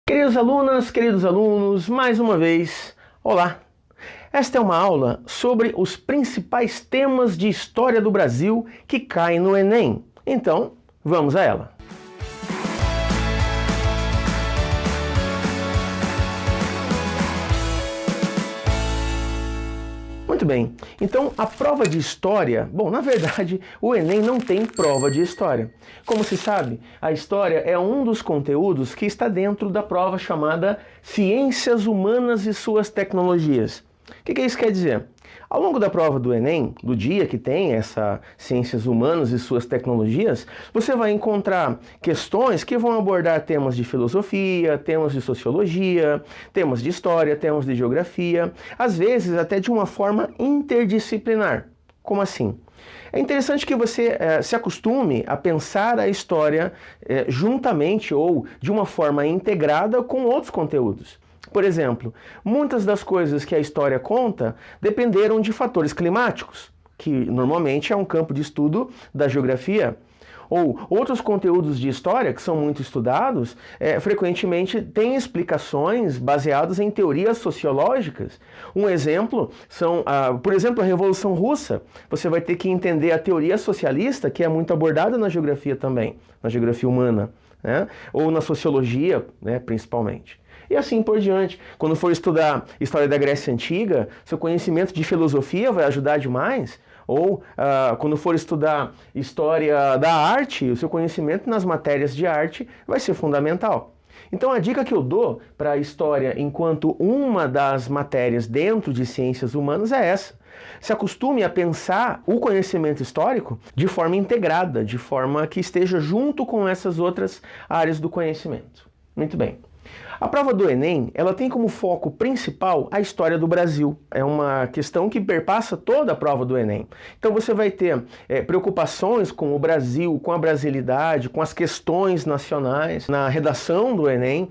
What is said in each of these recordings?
Queridas alunas, queridos alunos, mais uma vez, olá! Esta é uma aula sobre os principais temas de história do Brasil que caem no Enem. Então, vamos a ela! Muito bem, então a prova de história, bom, na verdade o Enem não tem prova de história. Como se sabe, a história é um dos conteúdos que está dentro da prova chamada Ciências Humanas e Suas Tecnologias. O que isso quer dizer? Ao longo da prova do Enem, do dia que tem essa Ciências Humanas e Suas Tecnologias, você vai encontrar questões que vão abordar temas de filosofia, temas de sociologia, temas de história, temas de geografia, às vezes até de uma forma interdisciplinar. Como assim? É interessante que você se acostume a pensar a história juntamente ou de uma forma integrada com outros conteúdos. Por exemplo, muitas das coisas que a história conta dependeram de fatores climáticos, que normalmente é um campo de estudo da geografia. Ou outros conteúdos de história que são muito estudados, frequentemente têm explicações baseadas em teorias sociológicas. Um exemplo são, por exemplo, a Revolução Russa. Você vai ter que entender a teoria socialista, que é muito abordada na geografia também, na geografia humana, né? Ou na sociologia, né, principalmente. E assim por diante. Quando for estudar história da Grécia Antiga, seu conhecimento de filosofia vai ajudar demais. Ou quando for estudar história da arte, o seu conhecimento nas matérias de arte vai ser fundamental. Então a dica que eu dou para a história enquanto uma das matérias dentro de ciências humanas é essa. Se acostume a pensar o conhecimento histórico de forma integrada, de forma que esteja junto com essas outras áreas do conhecimento. Muito bem. A prova do Enem, ela tem como foco principal a história do Brasil. É uma questão que perpassa toda a prova do Enem. Então você vai ter preocupações com o Brasil, com a brasilidade, com as questões nacionais. Na redação do Enem,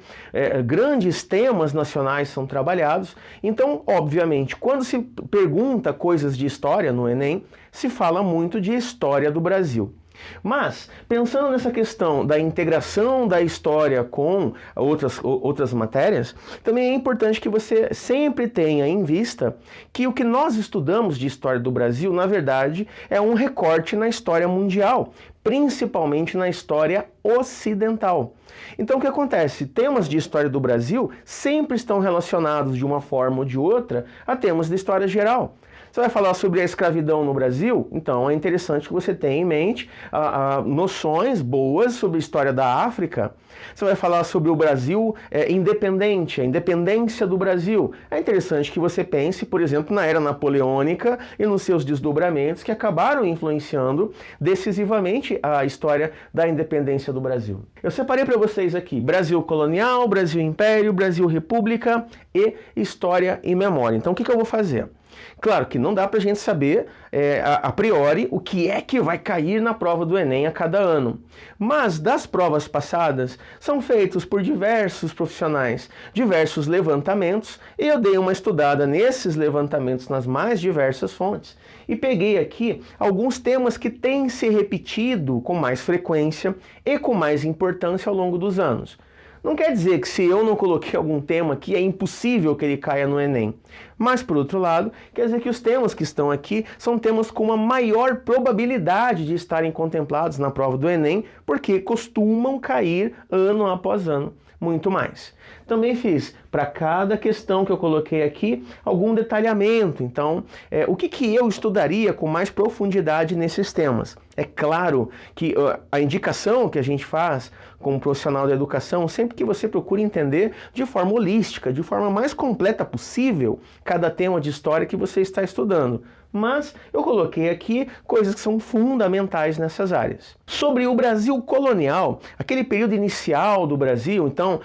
grandes temas nacionais são trabalhados. Então, obviamente, quando se pergunta coisas de história no Enem, se fala muito de história do Brasil. Mas, pensando nessa questão da integração da história com outras matérias, também é importante que você sempre tenha em vista que o que nós estudamos de história do Brasil, na verdade, é um recorte na história mundial, principalmente na história ocidental. Então o que acontece? Temas de história do Brasil sempre estão relacionados de uma forma ou de outra a temas de história geral. Você vai falar sobre a escravidão no Brasil? Então é interessante que você tenha em mente noções boas sobre a história da África. Você vai falar sobre o Brasil independente, a independência do Brasil. É interessante que você pense, por exemplo, na era napoleônica e nos seus desdobramentos que acabaram influenciando decisivamente a história da independência do Brasil. Eu separei para vocês aqui Brasil colonial, Brasil império, Brasil república e história e memória. Então o que eu vou fazer? Claro que não dá para a gente saber a priori o que é que vai cair na prova do Enem a cada ano. Mas das provas passadas são feitos por diversos profissionais, diversos levantamentos, e eu dei uma estudada nesses levantamentos nas mais diversas fontes. E peguei aqui alguns temas que têm se repetido com mais frequência e com mais importância ao longo dos anos. Não quer dizer que se eu não coloquei algum tema aqui, é impossível que ele caia no Enem. Mas, por outro lado, quer dizer que os temas que estão aqui são temas com uma maior probabilidade de estarem contemplados na prova do Enem, porque costumam cair ano após ano, muito mais. Também fiz, para cada questão que eu coloquei aqui, algum detalhamento. Então, o que eu estudaria com mais profundidade nesses temas? É claro que a indicação que a gente faz como profissional da educação, sempre que você procura entender de forma holística, de forma mais completa possível, cada tema de história que você está estudando. Mas eu coloquei aqui coisas que são fundamentais nessas áreas. Sobre o Brasil colonial, aquele período inicial do Brasil, então,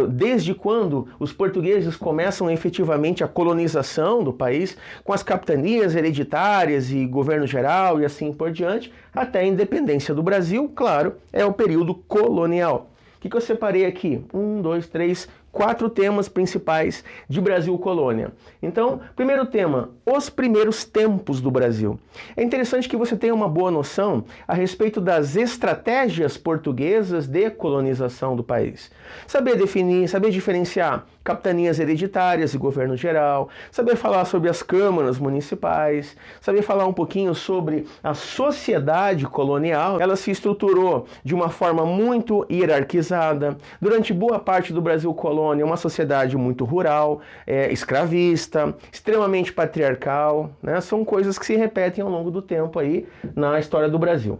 desde quando os portugueses começam efetivamente a colonização do país, com as capitanias hereditárias e governo geral e assim por diante, até a independência do Brasil, claro, é o período colonial. O que eu separei aqui? 1, 2, 3, 4 temas principais de Brasil Colônia. Então, primeiro tema, os primeiros tempos do Brasil. É interessante que você tenha uma boa noção a respeito das estratégias portuguesas de colonização do país. Saber definir, saber diferenciar capitanias hereditárias e governo geral, saber falar sobre as câmaras municipais, saber falar um pouquinho sobre a sociedade colonial. Ela se estruturou de uma forma muito hierarquizada. Durante boa parte do Brasil Colônia, uma sociedade muito rural, escravista, extremamente patriarcal, né? São coisas que se repetem ao longo do tempo aí na história do Brasil.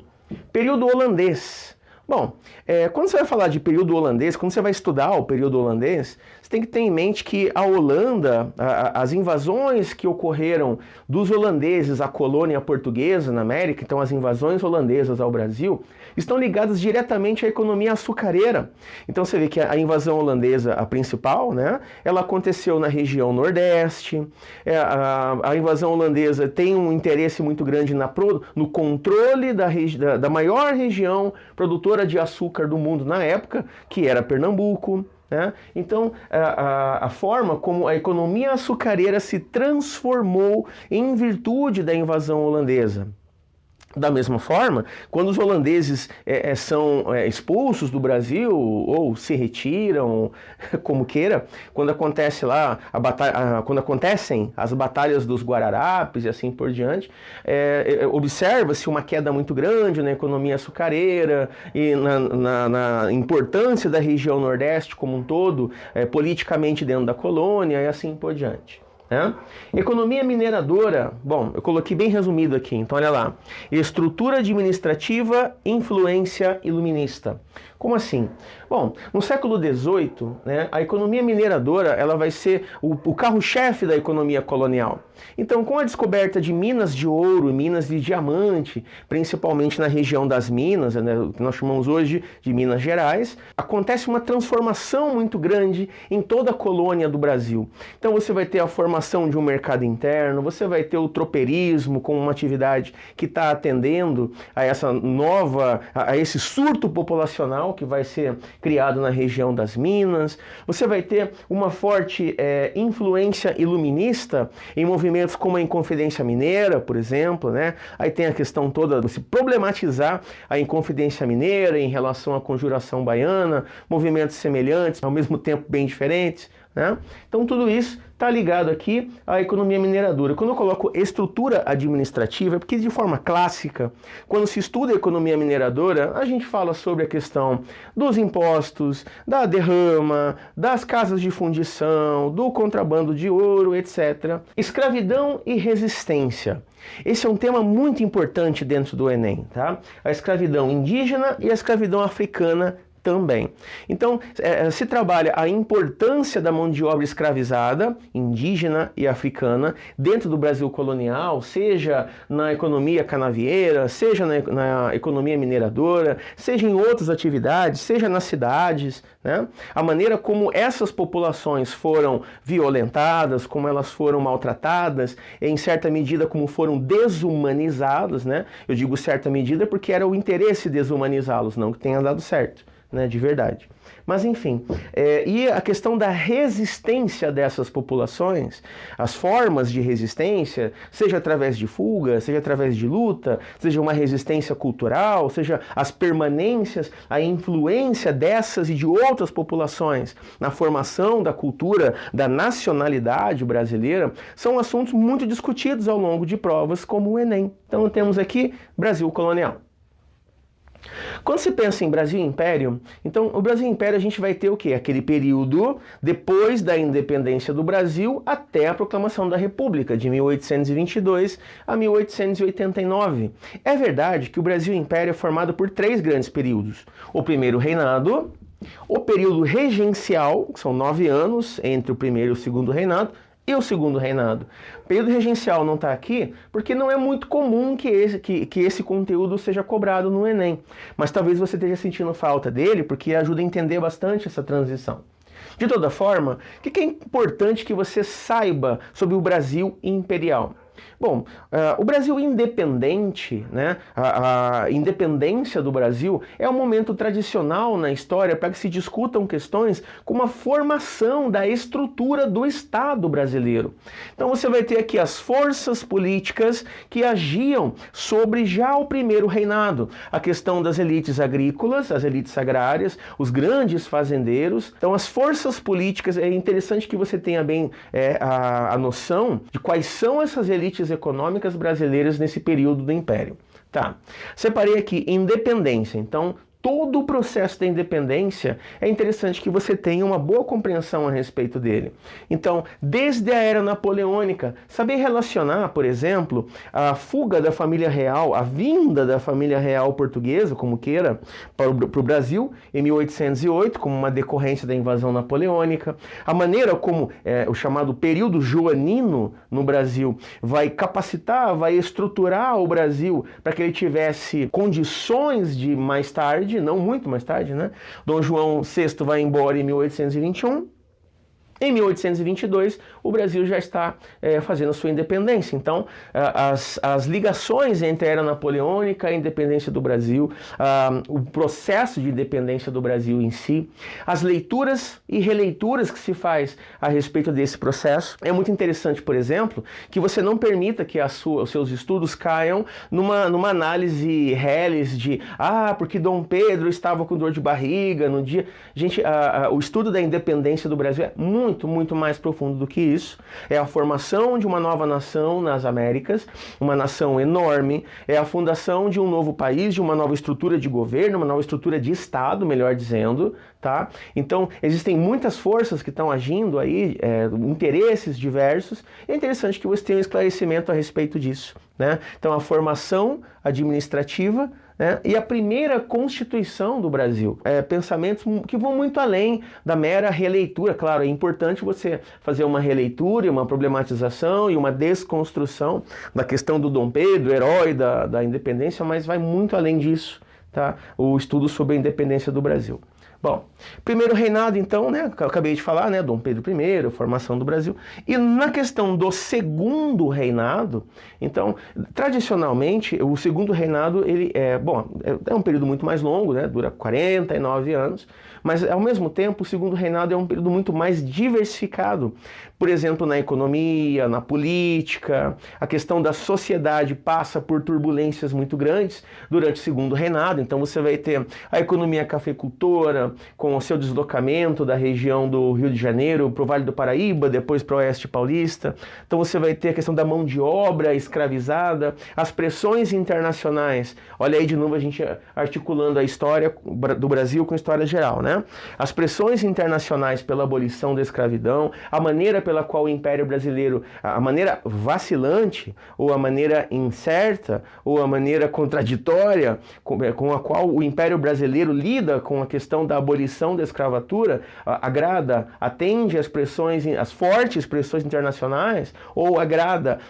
Período holandês. Bom, quando você vai falar de período holandês, quando você vai estudar o período holandês, você tem que ter em mente que a Holanda, as invasões que ocorreram dos holandeses à colônia portuguesa na América, então as invasões holandesas ao Brasil, estão ligadas diretamente à economia açucareira. Então você vê que a invasão holandesa, a principal, né, ela aconteceu na região Nordeste. A invasão holandesa tem um interesse muito grande no controle da maior região produtora de açúcar do mundo na época, que era Pernambuco. Né? Então, a forma como a economia açucareira se transformou em virtude da invasão holandesa. Da mesma forma, quando os holandeses são expulsos do Brasil ou se retiram, como queira, quando acontece lá quando acontecem as batalhas dos Guararapes e assim por diante, observa-se uma queda muito grande na economia açucareira e na importância da região Nordeste como um todo, politicamente dentro da colônia e assim por diante. Economia mineradora, bom, eu coloquei bem resumido aqui, então olha lá. Estrutura administrativa, influência iluminista. Como assim? Bom, no século XVIII, né, a economia mineradora ela vai ser o carro-chefe da economia colonial. Então, com a descoberta de minas de ouro e minas de diamante, principalmente na região das Minas, né, o que nós chamamos hoje de Minas Gerais, acontece uma transformação muito grande em toda a colônia do Brasil. Então, você vai ter a formação de um mercado interno, você vai ter o tropeirismo como uma atividade que está atendendo a esse surto populacional que vai ser criado na região das Minas. Você vai ter uma forte influência iluminista em movimentos como a Inconfidência Mineira, por exemplo, né? Aí tem a questão toda de se problematizar a Inconfidência Mineira em relação à Conjuração Baiana, movimentos semelhantes, ao mesmo tempo bem diferentes, né? Então tudo isso está ligado aqui à economia mineradora. Quando eu coloco estrutura administrativa, é porque de forma clássica, quando se estuda a economia mineradora, a gente fala sobre a questão dos impostos, da derrama, das casas de fundição, do contrabando de ouro, etc. Escravidão e resistência. Esse é um tema muito importante dentro do Enem, tá? A escravidão indígena e a escravidão africana também. Então, se trabalha a importância da mão de obra escravizada, indígena e africana, dentro do Brasil colonial, seja na economia canavieira, seja na economia mineradora, seja em outras atividades, seja nas cidades, né? A maneira como essas populações foram violentadas, como elas foram maltratadas, em certa medida como foram desumanizadas, né? Eu digo certa medida porque era o interesse desumanizá-los, não que tenha dado certo, né, de verdade. Mas enfim, e a questão da resistência dessas populações, as formas de resistência, seja através de fuga, seja através de luta, seja uma resistência cultural, seja as permanências, a influência dessas e de outras populações na formação da cultura, da nacionalidade brasileira, são assuntos muito discutidos ao longo de provas como o Enem. Então temos aqui Brasil colonial. Quando se pensa em Brasil Império, então o Brasil Império a gente vai ter o quê? Aquele período depois da independência do Brasil até a proclamação da República, de 1822 a 1889. É verdade que o Brasil Império é formado por 3 grandes períodos. O primeiro reinado, o período regencial, que são 9 anos entre o primeiro e o segundo reinado, e o segundo reinado. O período regencial não está aqui porque não é muito comum que esse conteúdo seja cobrado no Enem. Mas talvez você esteja sentindo falta dele porque ajuda a entender bastante essa transição. De toda forma, o que é importante que você saiba sobre o Brasil imperial? Bom, o Brasil independente, né, a independência do Brasil é um momento tradicional na história para que se discutam questões como a formação da estrutura do Estado brasileiro. Então você vai ter aqui as forças políticas que agiam sobre já o primeiro reinado, a questão das elites agrícolas, as elites agrárias, os grandes fazendeiros. Então as forças políticas, é interessante que você tenha bem a noção de quais são essas elites econômicas brasileiras nesse período do Império. Tá. Separei aqui independência. Então, todo o processo da independência, é interessante que você tenha uma boa compreensão a respeito dele. Então, desde a era napoleônica, saber relacionar, por exemplo, a fuga da família real, a vinda da família real portuguesa, como queira, para o Brasil, em 1808, como uma decorrência da invasão napoleônica, a maneira como o chamado período joanino no Brasil vai capacitar, vai estruturar o Brasil para que ele tivesse condições de mais tarde, não muito mais tarde, né? Dom João VI vai embora em 1821. Em 1822, o Brasil já está fazendo a sua independência. Então, as ligações entre a era napoleônica e a independência do Brasil, o processo de independência do Brasil em si, as leituras e releituras que se faz a respeito desse processo. É muito interessante, por exemplo, que você não permita que os seus estudos caiam numa análise reles de porque Dom Pedro estava com dor de barriga no dia... Gente, o estudo da independência do Brasil é muito mais profundo do que isso. É a formação de uma nova nação nas Américas, uma nação enorme, é a fundação de um novo país, de uma nova estrutura de governo, uma nova estrutura de Estado, melhor dizendo, tá? Então, existem muitas forças que estão agindo aí, interesses diversos, e é interessante que você tenha um esclarecimento a respeito disso, né? Então, a formação administrativa, né, e a primeira Constituição do Brasil. Pensamentos que vão muito além da mera releitura. Claro, é importante você fazer uma releitura, uma problematização e uma desconstrução da questão do Dom Pedro, herói da independência, mas vai muito além disso, tá? O estudo sobre a independência do Brasil. Bom, primeiro reinado, então, né, que eu acabei de falar, né, Dom Pedro I, formação do Brasil. E na questão do segundo reinado, então, tradicionalmente, o segundo reinado, ele é um período muito mais longo, né, dura 49 anos, mas, ao mesmo tempo, o segundo reinado é um período muito mais diversificado. Por exemplo, na economia, na política, a questão da sociedade passa por turbulências muito grandes durante o segundo reinado. Então, você vai ter a economia cafeicultora, com o seu deslocamento da região do Rio de Janeiro para o Vale do Paraíba, depois para o Oeste Paulista. Então você vai ter a questão da mão de obra escravizada, as pressões internacionais. Olha aí de novo a gente articulando a história do Brasil com a história geral, né? As pressões internacionais pela abolição da escravidão, a maneira pela qual o Império Brasileiro, a maneira vacilante, ou a maneira incerta, ou a maneira contraditória com a qual o Império Brasileiro lida com a questão da abolição da escravatura, atende às fortes pressões internacionais, ou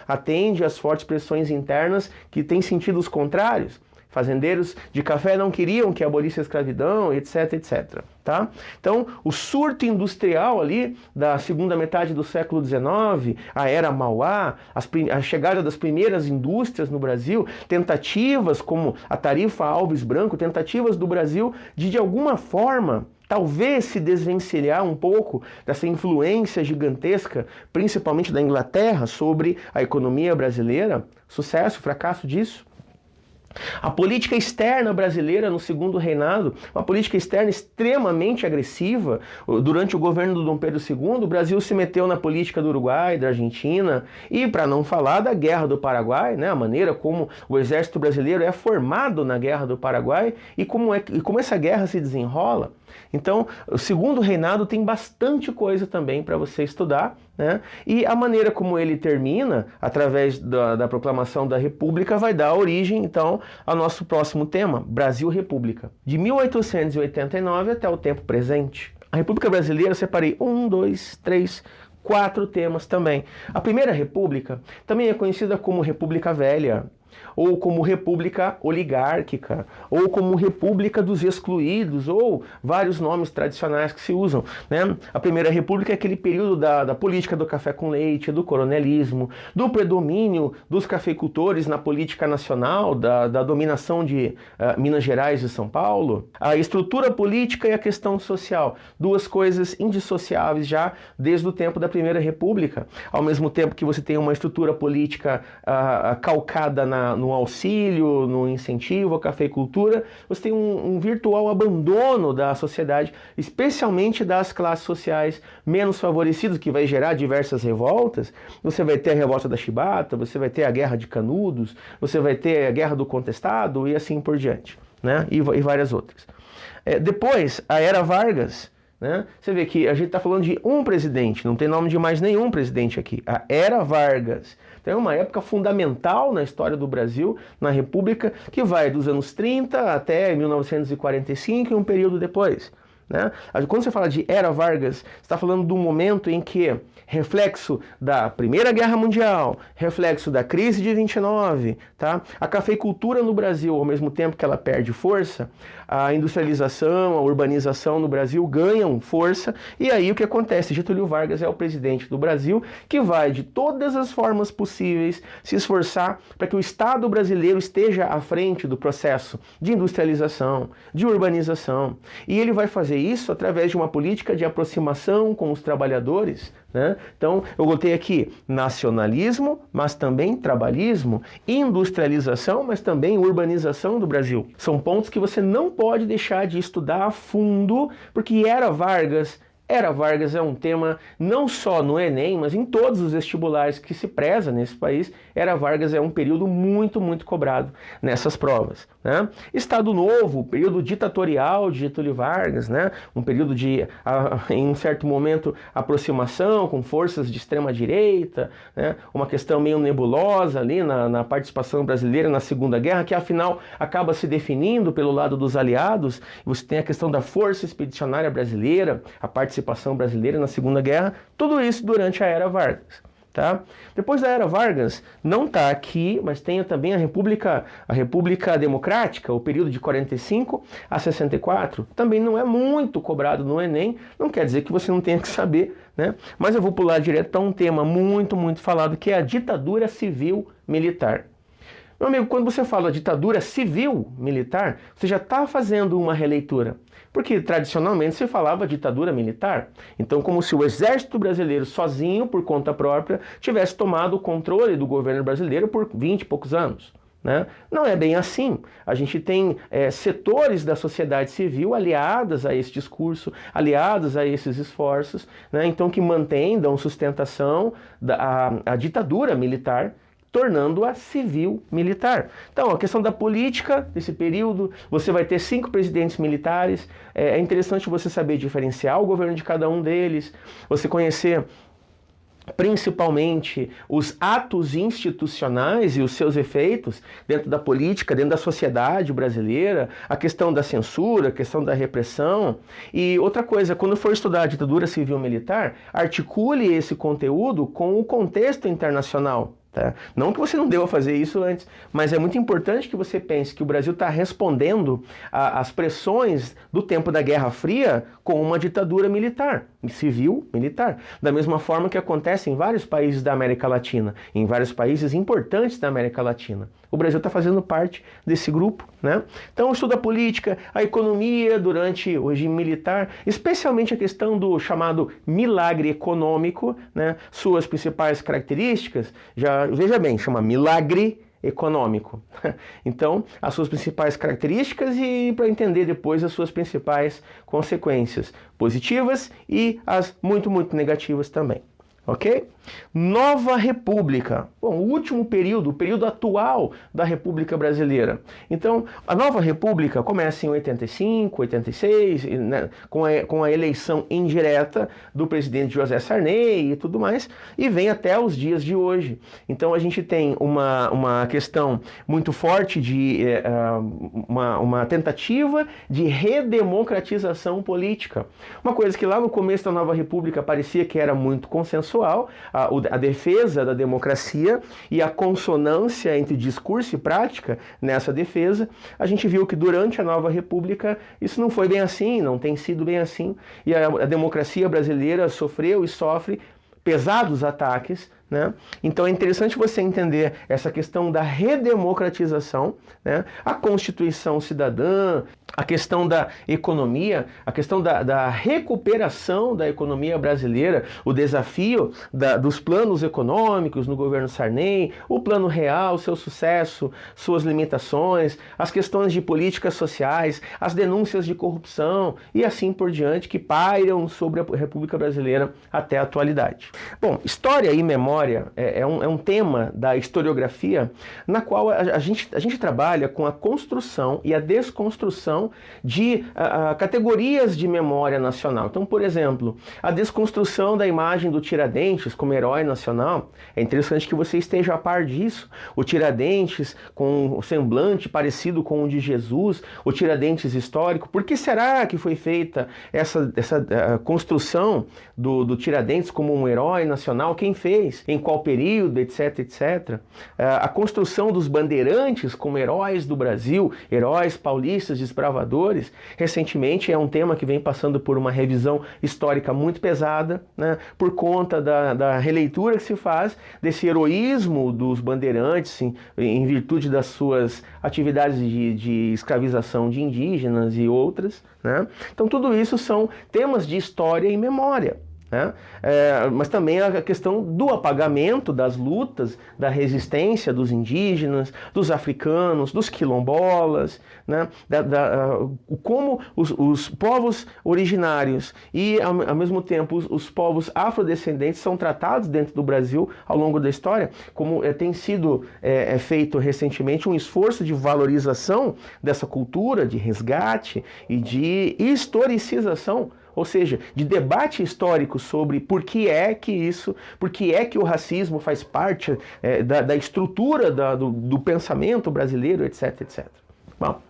atende às fortes pressões internas que têm sentidos contrários. Fazendeiros de café não queriam que abolisse a escravidão, etc, etc. Tá? Então, o surto industrial ali da segunda metade do século XIX, a era Mauá, a chegada das primeiras indústrias no Brasil, tentativas como a Tarifa Alves Branco, tentativas do Brasil de alguma forma, talvez se desvencilhar um pouco dessa influência gigantesca, principalmente da Inglaterra, sobre a economia brasileira. Sucesso, fracasso disso. A política externa brasileira no segundo reinado, uma política externa extremamente agressiva. Durante o governo do Dom Pedro II, o Brasil se meteu na política do Uruguai, da Argentina, e para não falar da Guerra do Paraguai, né, a maneira como o exército brasileiro é formado na Guerra do Paraguai e como essa guerra se desenrola. Então, o segundo reinado tem bastante coisa também para você estudar, né? E a maneira como ele termina, através da proclamação da República, vai dar origem, então, ao nosso próximo tema, Brasil-República. De 1889 até o tempo presente. A República Brasileira, eu separei 4 temas também. A Primeira República também é conhecida como República Velha. ou como república oligárquica, ou como república dos excluídos, ou vários nomes tradicionais que se usam, né? A Primeira República é aquele período da política do café com leite, do coronelismo, do predomínio dos cafeicultores na política nacional, da dominação de Minas Gerais e São Paulo. A estrutura política e a questão social, duas coisas indissociáveis já desde o tempo da Primeira República. Ao mesmo tempo que você tem uma estrutura política calcada no auxílio, no incentivo à cafeicultura, você tem um virtual abandono da sociedade, especialmente das classes sociais menos favorecidas, que vai gerar diversas revoltas. Você vai ter a revolta da Chibata, você vai ter a Guerra de Canudos, você vai ter a Guerra do Contestado e assim por diante, né? E várias outras. Depois, a Era Vargas, né? Você vê que a gente está falando de um presidente, não tem nome de mais nenhum presidente aqui. A Era Vargas. Então é uma época fundamental na história do Brasil, na República, que vai dos anos 30 até 1945 e um período depois, né? Quando você fala de Era Vargas, você está falando de um momento em que, reflexo da Primeira Guerra Mundial, reflexo da crise de 29, tá? A cafeicultura no Brasil, ao mesmo tempo que ela perde força, a industrialização, a urbanização no Brasil ganham força, e aí o que acontece? Getúlio Vargas é o presidente do Brasil que vai, de todas as formas possíveis, se esforçar para que o Estado brasileiro esteja à frente do processo de industrialização, de urbanização, e ele vai fazer isso através de uma política de aproximação com os trabalhadores, né? Então, eu botei aqui nacionalismo, mas também trabalhismo, industrialização, mas também urbanização do Brasil. São pontos que você não pode deixar de estudar a fundo, porque Era Vargas é um tema não só no Enem, mas em todos os vestibulares que se preza nesse país. Era Vargas é um período muito, muito cobrado nessas provas, né? Estado Novo, período ditatorial de Getúlio Vargas, né? Um período de, em um certo momento, aproximação com forças de extrema direita, né? Uma questão meio nebulosa ali na participação brasileira na Segunda Guerra, que afinal acaba se definindo pelo lado dos aliados. Você tem a questão da Força Expedicionária Brasileira, a participação brasileira na Segunda Guerra, tudo isso durante a Era Vargas, tá? Depois da Era Vargas, não está aqui, mas tem também a República Democrática, o período de 45 a 64, também não é muito cobrado no Enem, não quer dizer que você não tenha que saber, né? Mas eu vou pular direto para um tema muito, muito falado, que é a ditadura civil-militar. Meu amigo, quando você fala ditadura civil-militar, você já está fazendo uma releitura. Porque tradicionalmente se falava ditadura militar. Então, como se o exército brasileiro sozinho, por conta própria, tivesse tomado o controle do governo brasileiro por 20 e poucos anos, né? Não é bem assim. A gente tem setores da sociedade civil aliadas a esse discurso, aliados a esses esforços, né? Então que mantêm, dão sustentação à ditadura militar, tornando-a civil-militar. Então, a questão da política desse período, você vai ter 5 presidentes militares, é interessante você saber diferenciar o governo de cada um deles, você conhecer principalmente os atos institucionais e os seus efeitos dentro da política, dentro da sociedade brasileira, a questão da censura, a questão da repressão. E outra coisa, quando for estudar a ditadura civil-militar, articule esse conteúdo com o contexto internacional. Tá? Não que você não deva fazer isso antes, mas é muito importante que você pense que o Brasil está respondendo às pressões do tempo da Guerra Fria com uma ditadura militar, civil-militar. Da mesma forma que acontece em vários países da América Latina, em vários países importantes da América Latina. O Brasil está fazendo parte desse grupo, né? Então, estuda a política, a economia durante o regime militar, especialmente a questão do chamado milagre econômico, né? Suas principais características, veja bem, chama milagre econômico. Então, as suas principais características e para entender depois as suas principais consequências positivas e as muito, muito negativas também. Ok? Nova República. Bom, o último período, o período atual da República Brasileira. Então, a Nova República começa em 85, 86, né, com a eleição indireta do presidente José Sarney e tudo mais, e vem até os dias de hoje. Então, a gente tem uma questão muito forte de uma tentativa de redemocratização política. Uma coisa que lá no começo da Nova República parecia que era muito consensual, pessoal, a defesa da democracia e a consonância entre discurso e prática nessa defesa, a gente viu que durante a Nova República isso não foi bem assim, não tem sido bem assim, e a democracia brasileira sofreu e sofre pesados ataques, né? Então é interessante você entender essa questão da redemocratização, né? A Constituição Cidadã, a questão da economia, a questão da recuperação da economia brasileira, o desafio dos planos econômicos no governo Sarney, o Plano Real, seu sucesso, suas limitações, as questões de políticas sociais, as denúncias de corrupção e assim por diante que pairam sobre a República Brasileira até a atualidade. Bom, história e memória é um tema da historiografia na qual a gente trabalha com a construção e a desconstrução de categorias de memória nacional. Então, por exemplo, a desconstrução da imagem do Tiradentes como herói nacional, é interessante que você esteja a par disso. O Tiradentes com o semblante parecido com o de Jesus, o Tiradentes histórico. Por que será que foi feita essa construção do Tiradentes como um herói nacional? Quem fez? Em qual período, etc, etc. A construção dos bandeirantes como heróis do Brasil, heróis paulistas, desbravadores, recentemente é um tema que vem passando por uma revisão histórica muito pesada, né, por conta da releitura que se faz desse heroísmo dos bandeirantes em virtude das suas atividades de escravização de indígenas e outras, né? Então tudo isso são temas de história e memória. Né? Mas também a questão do apagamento das lutas, da resistência dos indígenas, dos africanos, dos quilombolas, né? Como os povos originários e ao mesmo tempo os povos afrodescendentes são tratados dentro do Brasil ao longo da história, como tem sido feito recentemente um esforço de valorização dessa cultura, de resgate e de historicização, ou seja, de debate histórico sobre por que é que o racismo faz parte da estrutura do pensamento brasileiro, etc, etc. Bom,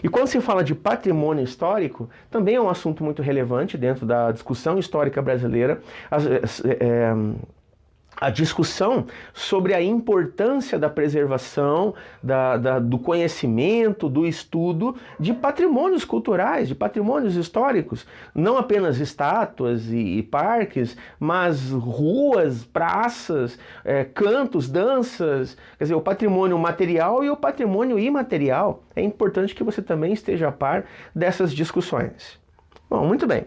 e quando se fala de patrimônio histórico, também é um assunto muito relevante dentro da discussão histórica brasileira. A discussão sobre a importância da preservação, do conhecimento, do estudo de patrimônios culturais, de patrimônios históricos. Não apenas estátuas e parques, mas ruas, praças, cantos, danças, quer dizer, o patrimônio material e o patrimônio imaterial. É importante que você também esteja a par dessas discussões. Bom, muito bem.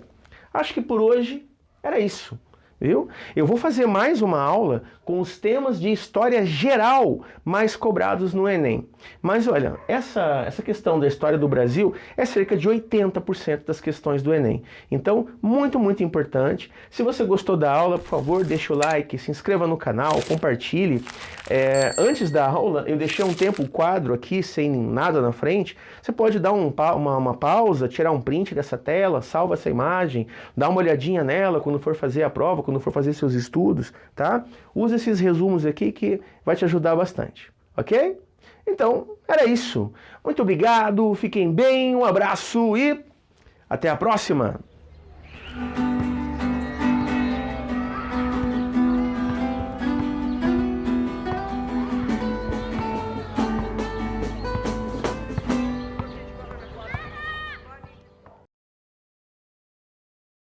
Acho que por hoje era isso. Viu? Eu vou fazer mais uma aula com os temas de história geral mais cobrados no Enem. Mas olha, essa questão da história do Brasil é cerca de 80% das questões do Enem. Então, muito, muito importante. Se você gostou da aula, por favor, deixa o like, se inscreva no canal, compartilhe. Antes da aula, eu deixei um tempo o quadro aqui, sem nada na frente. Você pode dar uma pausa, tirar um print dessa tela, salva essa imagem, dá uma olhadinha nela quando for fazer a prova, quando for fazer seus estudos, tá? Usa esses resumos aqui que vai te ajudar bastante, ok? Então, era isso. Muito obrigado, fiquem bem, um abraço e até a próxima!